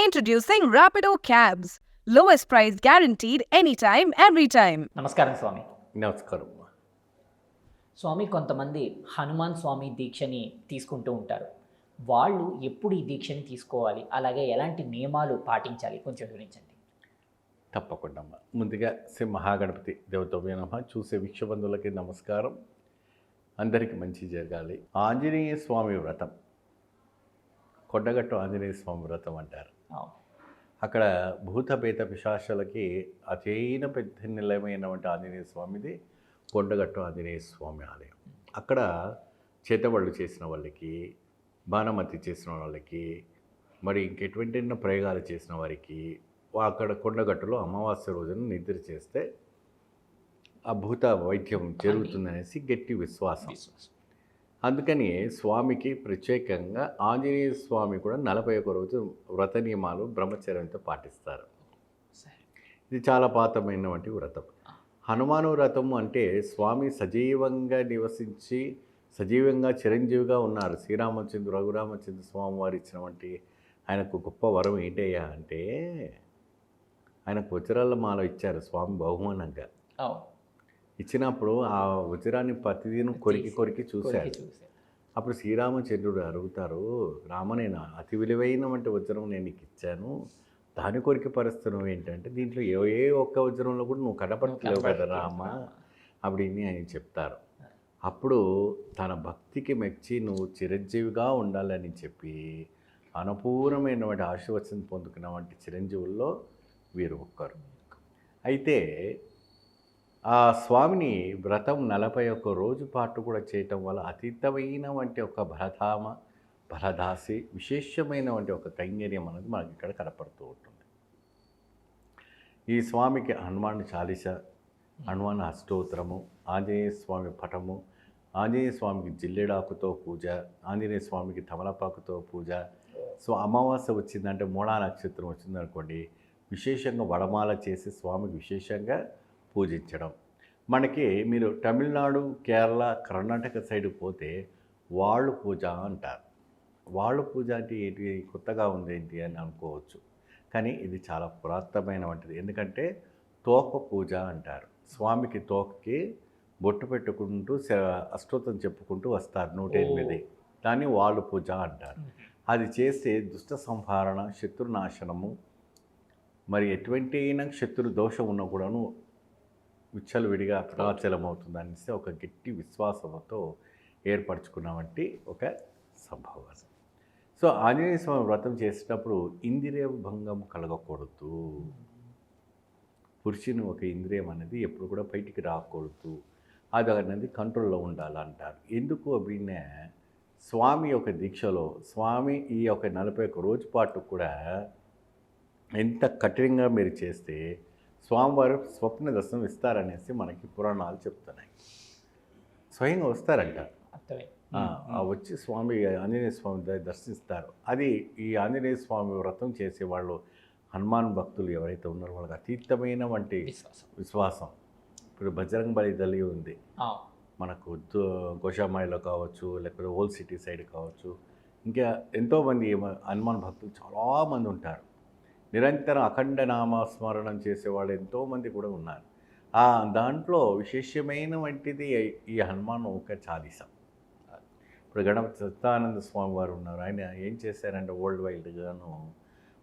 Introducing Rapido Cabs. Lowest price guaranteed anytime, every time. నమస్కారం స్వామి. నమస్కారం. స్వామి, కొంతమంది హనుమాన్ స్వామి దీక్షని తీసుకుంటూ ఉంటారు. వాళ్ళు ఎప్పుడు ఈ దీక్షని తీసుకోవాలి, అలాగే ఎలాంటి నియమాలు పాటించాలి, కొంచెం వివరించండి. తప్పకుండా అమ్మ. ముందుగా శ్రీ మహాగణపతి దేవతోభ్య నమః. చూసే వీక్షబంధులకి నమస్కారం. అందరికీ మంచి జరగాలి. ఆంజనేయ స్వామి వ్రతం, కొండగట్టు ఆంజనేయ స్వామి వ్రతం అంటారు. అవును. అక్కడ భూతపేత పిశాచాలకి అతైన పెద్ద నిలయమైనటువంటి ఆంజనేయ స్వామిది కొండగట్టు ఆంజనేయ స్వామి ఆలయం. అక్కడ చేతబళ్ళు చేసిన వాళ్ళకి, బాణమతి చేసిన వాళ్ళకి, మరి ఇంకెటువంటి ప్రయోగాలు చేసిన వారికి అక్కడ కొండగట్టులో అమావాస్య రోజున నిద్ర చేస్తే ఆ భూత వైద్యం జరుగుతుందనేసి గట్టి విశ్వాసం. అందుకని స్వామికి ప్రత్యేకంగా ఆంజనేయ స్వామి కూడా 41 రోజు వ్రత నియమాలు బ్రహ్మచర్యంతో పాటిస్తారు. ఇది చాలా పాతమైనటువంటి వ్రతం. హనుమాను వ్రతం అంటే స్వామి సజీవంగా నివసించి సజీవంగా చిరంజీవిగా ఉన్నారు. శ్రీరామచంద్ర రఘురామచంద్ర స్వామి వారు ఇచ్చినటువంటి ఆయనకు గొప్ప వరం ఏంటయ్యా అంటే, ఆయనకు వజ్రాల మాల ఇచ్చారు స్వామి బహుమానంగా. ఇచ్చినప్పుడు ఆ వజ్రాన్ని ప్రతిదినం కొరికి చూశారు. అప్పుడు శ్రీరామచంద్రుడు అడుగుతారు, రామ, నేను అతి విలువైనటువంటి వజ్రం నేను నీకు ఇచ్చాను, దాని కొరికి పరుస్తున్నావు ఏంటంటే, దీంట్లో ఏ ఒక్క వజ్రంలో కూడా నువ్వు కనపడలేవు కదా రామ அப்படின்னு ఆయన చెప్తారు. అప్పుడు తన భక్తికి మెచ్చి నువ్వు చిరంజీవిగా ఉండాలని చెప్పి అనుపూర్ణమైనటువంటి ఆశీర్వచనం పొందుకున్నటువంటి చిరంజీవుల్లో వీరు ఒక్కరు. అయితే ఆ స్వామిని వ్రతం 41 రోజు పాటు కూడా చేయటం వల్ల అతీతమైన వంటి ఒక భరధామ భరదాసి విశేషమైన వంటి ఒక కైంకర్యం అనేది మనకి ఇక్కడ కనపడుతూ ఉంటుంది. ఈ స్వామికి హనుమాన్ చాలీస, హనుమాన్ అష్టోత్తరము, ఆంజనేయ స్వామి పటము, ఆంజనేయ స్వామికి జిల్లెడాకుతో పూజ, ఆంజనేయ స్వామికి తమలపాకుతో పూజ. సో అమావాస్య వచ్చిందంటే, మూలా నక్షత్రం వచ్చిందనుకోండి, విశేషంగా వడమాల చేసి స్వామికి విశేషంగా పూజించడం. మనకి మీరు తమిళనాడు, కేరళ, కర్ణాటక సైడ్ పోతే వాళ్ళు పూజ అంటారు. వాళ్ళు పూజ అంటే ఏంటి, కొత్తగా ఉంది ఏంటి అని అనుకోవచ్చు, కానీ ఇది చాలా పురాతనమైన వంటిది. ఎందుకంటే తోక పూజ అంటారు. స్వామికి తోకకి బొట్టు పెట్టుకుంటూ అష్టోత్తరం చెప్పుకుంటూ వస్తారు 108. దాన్ని వాళ్ళు పూజ అంటారు. అది చేస్తే దుష్ట సంహారణ, శత్రునాశనము, మరి ఎటువంటి అయినా శత్రు దోషం ఉన్నా కూడాను విడిగా ప్రాచలం అవుతుంది అనేసి ఒక గట్టి విశ్వాసంతో ఏర్పరచుకున్నవంటి ఒక సంభవం. సో ఆంజనేయ స్వామి వ్రతం చేసేటప్పుడు ఇంద్రియ భంగం కలగకూడదు. పురుషుని ఒక ఇంద్రియం అనేది ఎప్పుడు కూడా బయటికి రాకూడదు, అది అనేది కంట్రోల్లో ఉండాలంటారు. ఎందుకు అప్పుడే స్వామి యొక్క దీక్షలో స్వామి ఈ యొక్క 41 రోజు పాటు కూడా ఎంత కఠినంగా మీరు చేస్తే స్వామివారు స్వప్న దర్శనం ఇస్తారనేసి మనకి పురాణాలు చెప్తున్నాయి. స్వయంగా వస్తారంట. వచ్చి స్వామి ఆంజనేయ స్వామి దర్శిస్తారు. అది ఈ ఆంజనేయ స్వామి వ్రతం చేసే వాళ్ళు హనుమాన్ భక్తులు ఎవరైతే ఉన్నారో వాళ్ళకి అతీతమైన వంటి విశ్వాసం. ఇప్పుడు బజరంగ్ బలి దళి ఉంది మనకు, గోషామాయిలో కావచ్చు, లేకపోతే ఓల్డ్ సిటీ సైడ్ కావచ్చు, ఇంకా ఎంతోమంది హనుమాన్ భక్తులు చాలామంది ఉంటారు. నిరంతరం అఖండ నామస్మరణం చేసేవాళ్ళు ఎంతోమంది కూడా ఉన్నారు. దాంట్లో విశేషమైన వంటిది ఈ హనుమాన్ ఒక చాలీస. ఇప్పుడు గణపతి సత్యానంద స్వామి వారు ఉన్నారు. ఆయన ఏం చేశారంటే వరల్డ్ వైడ్గాను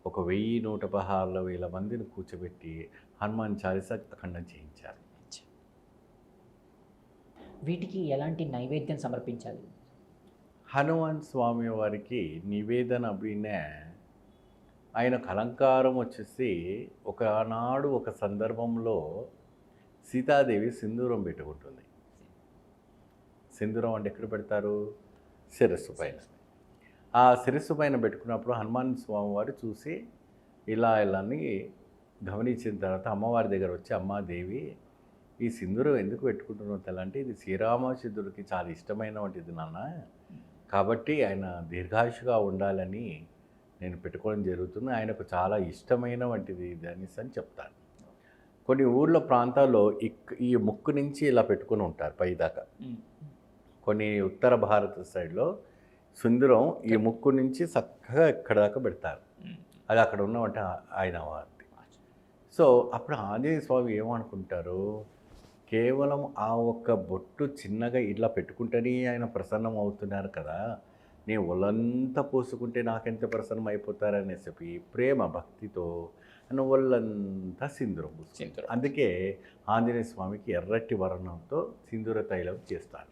1116 మందిని కూర్చోబెట్టి హనుమాన్ చాలీస అఖండం చేయించారు. వీటికి ఎలాంటి నైవేద్యం సమర్పించాలి? హనుమాన్ స్వామి వారికి నివేదన అభినే ఆయనకు అలంకారం వచ్చేసి, ఒకనాడు ఒక సందర్భంలో సీతాదేవి సింధూరం పెట్టుకుంటుంది. సింధూరం అంటే ఎక్కడ పెడతారు? శిరస్సు పైన. ఆ శిరస్సు పైన పెట్టుకున్నప్పుడు హనుమాన్ స్వామి వారు చూసి ఇలాని గమనించిన తర్వాత అమ్మవారి దగ్గర వచ్చి, అమ్మాదేవి, ఈ సింధూరం ఎందుకు పెట్టుకుంటున్నావు తెలంటే, ఇది శ్రీరామచంద్రుడికి చాలా ఇష్టమైన వంటిది నాన్న, కాబట్టి ఆయన దీర్ఘాయుషుగా ఉండాలని నేను పెట్టుకోవడం జరుగుతుంది, ఆయనకు చాలా ఇష్టమైన వంటిది ఇది అనేసి అని చెప్తాను. కొన్ని ఊర్లో ప్రాంతాల్లో ఈ ముక్కు నుంచి ఇలా పెట్టుకుని ఉంటారు పైదాకా. కొన్ని ఉత్తర భారత సైడ్లో సింధూరం ఈ ముక్కు నుంచి చక్కగా ఇక్కడ దాకా పెడతారు. అది అక్కడ ఉన్నవంటే ఆయన వారిది. సో అప్పుడు ఆంజనేయ స్వామి ఏమనుకుంటారు, కేవలం ఆ ఒక్క బొట్టు చిన్నగా ఇట్లా పెట్టుకుంటేనే ఆయన ప్రసన్నం అవుతున్నారు కదా, నేను ఒళ్ళంతా పూసుకుంటే నాకెంత ప్రసన్నం అయిపోతారని చెప్పి ప్రేమ భక్తితో ఆయన ఒళ్ళంతా సింధూరం పూసుకుంటారు. అందుకే ఆంజనేయ స్వామికి ఎర్రటి వర్ణంతో సింధూర తైలం చేస్తారు.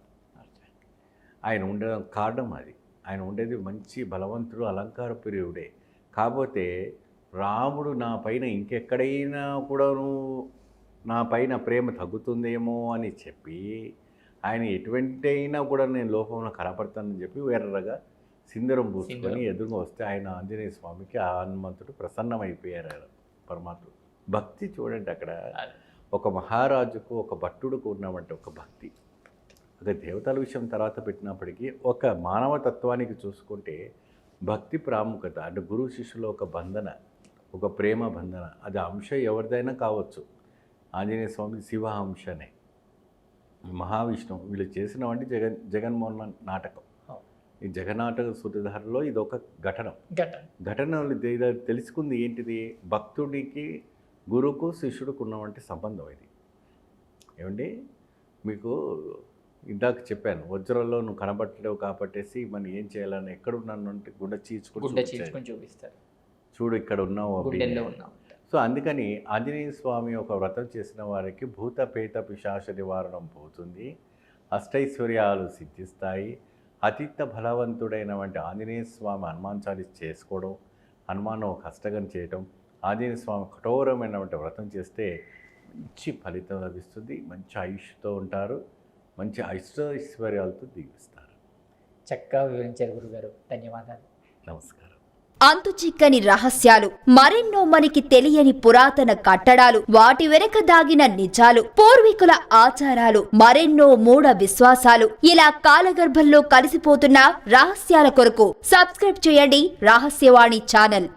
ఆయన ఉండడం కారణం అది. ఆయన ఉండేది మంచి బలవంతుడు, అలంకార ప్రియుడే. కాకపోతే రాముడు నా పైన ఇంకెక్కడైనా కూడాను నా పైన ప్రేమ తగ్గుతుందేమో అని చెప్పి ఆయన ఎటువంటి అయినా కూడా నేను లోపంలో కనపడతానని చెప్పి ఎర్రగా సింధూరం పూసుకొని ఎదురుగా వస్తే ఆయన ఆంజనేయ స్వామికి ఆ హనుమంతుడు ప్రసన్నమైపోయారు. ఆయన పరమాత్మ భక్తి చూడండి, అక్కడ ఒక మహారాజుకు ఒక భట్టుడుకు ఉన్నవంటే ఒక భక్తి. అదే దేవతల విషయం తర్వాత పెట్టినప్పటికీ ఒక మానవతత్వానికి చూసుకుంటే భక్తి ప్రాముఖ్యత అంటే గురువు శిష్యులో ఒక బంధన, ఒక ప్రేమ బంధన. అది అంశ ఎవరిదైనా కావచ్చు. ఆంజనేయ స్వామి శివ అంశనే, మహావిష్ణువు వీళ్ళు చేసినవంటి జగన్మోహన్ నాటకం. ఈ జగన్నాటక సూత్రధారలో ఇది ఒక ఘటన తెలుసుకుంది ఏంటిది, భక్తుడికి గురువుకు శిష్యుడికి ఉన్నవంటి సంబంధం ఇది. ఏమండి మీకు ఇందాక చెప్పాను, వజ్రంలో నువ్వు కనబట్టలేవు కాబట్టేసి మనం ఏం చేయాలని ఎక్కడున్నాను అంటే గుండె చీల్చుకొని చూపిస్తారు, చూడు ఇక్కడ ఉన్నావు. సో అందుకని ఆంజనేయ స్వామి ఒక వ్రతం చేసిన వారికి భూత పేత పిశాచ నివారణం పోతుంది, అష్టైశ్వర్యాలు సిద్ధిస్తాయి. అతీత బలవంతుడైన వంటి ఆంజనేయ స్వామి హనుమాన్ చాలీస చేసుకోవడం, హనుమాన్ ఒక హస్తగం చేయటం, ఆంజనేయ స్వామి కఠోరమైనటువంటి వ్రతం చేస్తే మంచి ఫలితం లభిస్తుంది. మంచి ఆయుష్తో ఉంటారు, మంచి ఐశ్వర్యాలతో దీవిస్తారు. చక్కగా వివరించారు గురుగారు, ధన్యవాదాలు. నమస్కారం. అంతుచిక్కని రహస్యాలు, మరెన్నో మనకి తెలియని పురాతన కట్టడాలు, వాటి వెనక దాగిన నిజాలు, పూర్వీకుల ఆచారాలు, మరెన్నో మూఢ విశ్వాసాలు, ఇలా కాలగర్భంలో కలిసిపోతున్న రహస్యాల కొరకు సబ్స్క్రైబ్ చేయండి రహస్యవాణి ఛానల్.